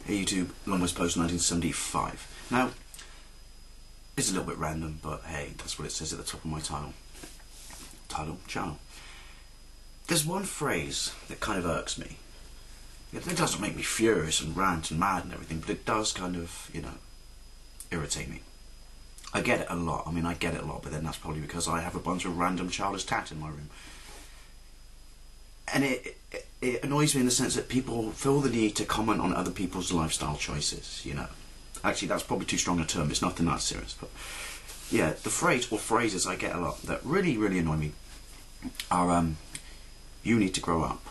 Hey YouTube, Longest Post 1975. Now, it's a little bit random, but hey, that's what it says at the top of my channel. There's one phrase that kind of irks me. It doesn't make me furious and rant and mad and everything, but it does kind of, irritate me. I get it a lot. I mean, I get it a lot, but then that's probably because I have a bunch of random childish tat in my room. And it annoys me in the sense that people feel the need to comment on other people's lifestyle choices, Actually, that's probably too strong a term. It's nothing that serious. But yeah, the phrase or phrases I get a lot that really, really annoy me are, you need to grow up.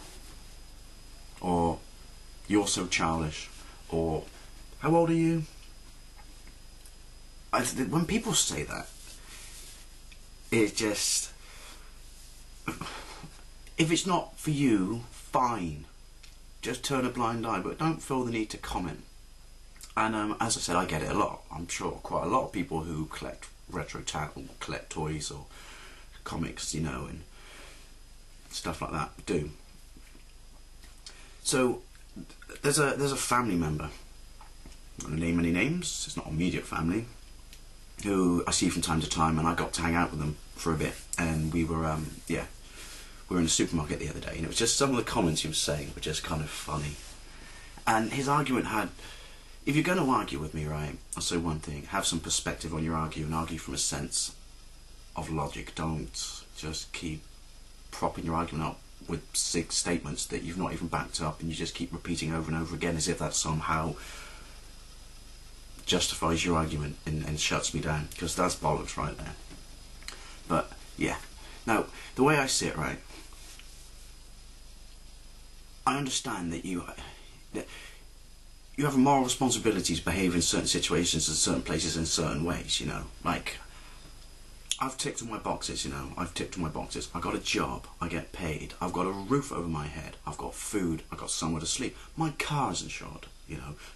Or, you're so childish. Or, how old are you? When people say that, it just... If it's not for you, fine. Just turn a blind eye, but don't feel the need to comment. And as I said, I get it a lot. I'm sure quite a lot of people who collect retro tat or collect toys or comics, and stuff like that do. So there's a family member. I'm not going to name any names. It's not an immediate family. Who I see from time to time, and I got to hang out with them for a bit, and we were we were in the supermarket the other day, and it was just some of the comments he was saying were just kind of funny. And his argument had, if you're going to argue with me, right, I'll say one thing: have some perspective on your argue, and argue from a sense of logic. Don't just keep propping your argument up with 6 statements that you've not even backed up, and you just keep repeating over and over again as if that somehow justifies your argument and shuts me down, because that's bollocks right there. But yeah, now the way I see it, right, I understand that you have a moral responsibility to behave in certain situations in certain places in certain ways, like I've ticked all my boxes, I've ticked all my boxes. I got a job, I get paid, I've got a roof over my head, I've got food, I've got somewhere to sleep, my car's insured,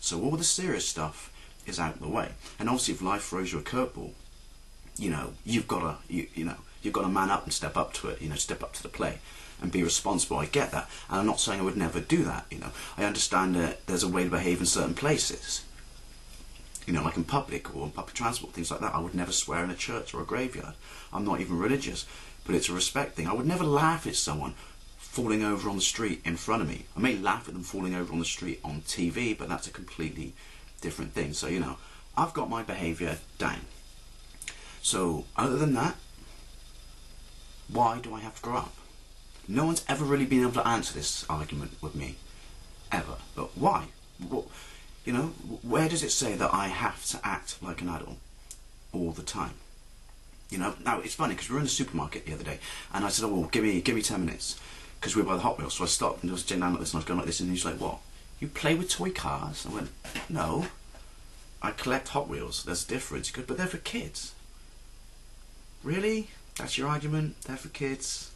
so all the serious stuff is out of the way. And obviously if life throws you a curveball, you've got to man up and step up to it, step up to the plate and be responsible. I get that, and I'm not saying I would never do that, I understand that there's a way to behave in certain places, like in public or in public transport, things like that. I would never swear in a church or a graveyard. I'm not even religious, but it's a respect thing. I would never laugh at someone falling over on the street in front of me. I may laugh at them falling over on the street on TV, but that's a completely different thing. So I've got my behaviour down. So other than that, why do I have to grow up? No one's ever really been able to answer this argument with me, ever. But why? Well, where does it say that I have to act like an adult all the time? Now it's funny because we were in the supermarket the other day, and I said, "Oh, well, give me 10 minutes," because we were by the Hot Wheels. So I stopped and I was doing down like this, and I was going like this, and he's like, "What? You play with toy cars?" I went, "No, I collect Hot Wheels. There's a difference." He goes, "But they're for kids." Really? That's your argument? They're for kids?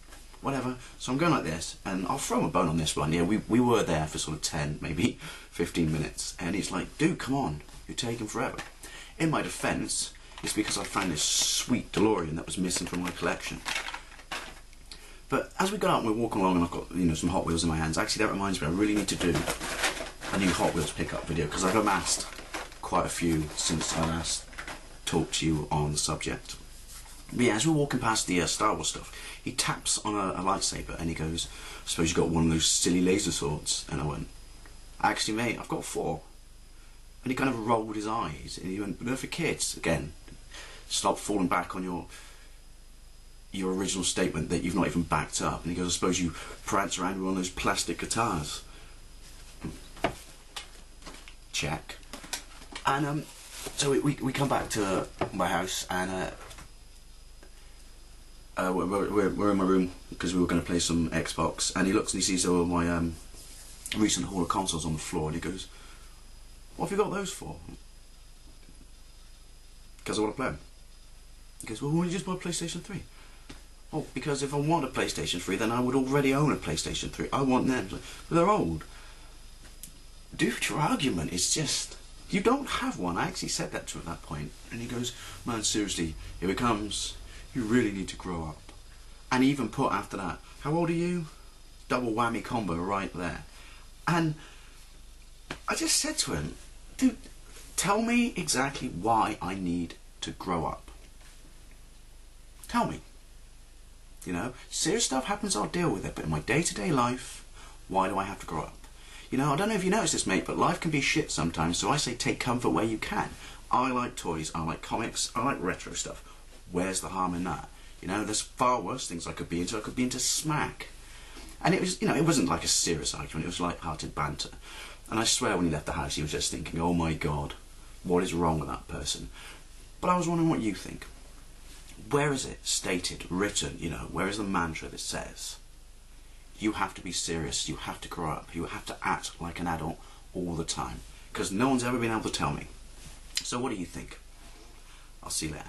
Whatever. So I'm going like this, and I'll throw him a bone on this one. Yeah, we were there for sort of 10, maybe 15 minutes, and he's like, "Dude, come on, you're taking forever." In my defence, it's because I found this sweet DeLorean that was missing from my collection. But as we got out and we're walking along, and I've got some Hot Wheels in my hands. Actually, that reminds me, I really need to do a new Hot Wheels pickup video, because I've amassed quite a few since I last talked to you on the subject. But yeah, as we're walking past the Star Wars stuff, he taps on a lightsaber and he goes, "I suppose you got one of those silly laser swords?" And I went, "Actually, mate, I've got 4. And he kind of rolled his eyes and he went, "But they're for kids." Again, stop falling back on your original statement that you've not even backed up. And he goes, "I suppose you prance around with one of those plastic guitars?" Check. And so we come back to my house, and we're in my room because we were going to play some Xbox, and he looks and he sees all my recent haul of consoles on the floor, and he goes, "What have you got those for?" "Because I want to play them." He goes, "Well, why don't you just buy a PlayStation 3? "Oh, because if I want a PlayStation 3, then I would already own a PlayStation 3. I want them." But they're old. Dude, your argument is just... You don't have one. I actually said that to him at that point. And he goes, "Man, seriously, if it comes, you really need to grow up." And he even put after that, "How old are you?" Double whammy combo right there. And I just said to him, dude, tell me exactly why I need to grow up. Tell me. You know, serious stuff happens, I'll deal with it, but in my day-to-day life, why do I have to grow up? You know, I don't know if you noticed this, mate, but life can be shit sometimes, so I say take comfort where you can. I like toys, I like comics, I like retro stuff. Where's the harm in that? You know, there's far worse things I could be into. I could be into smack. And it was, you know, it wasn't like a serious argument, it was light-hearted banter. And I swear when he left the house, he was just thinking, oh my God, what is wrong with that person? But I was wondering what you think. Where is it stated, written, you know, where is the mantra that says, you have to be serious, you have to grow up, you have to act like an adult all the time? Because no one's ever been able to tell me. So what do you think? I'll see you later.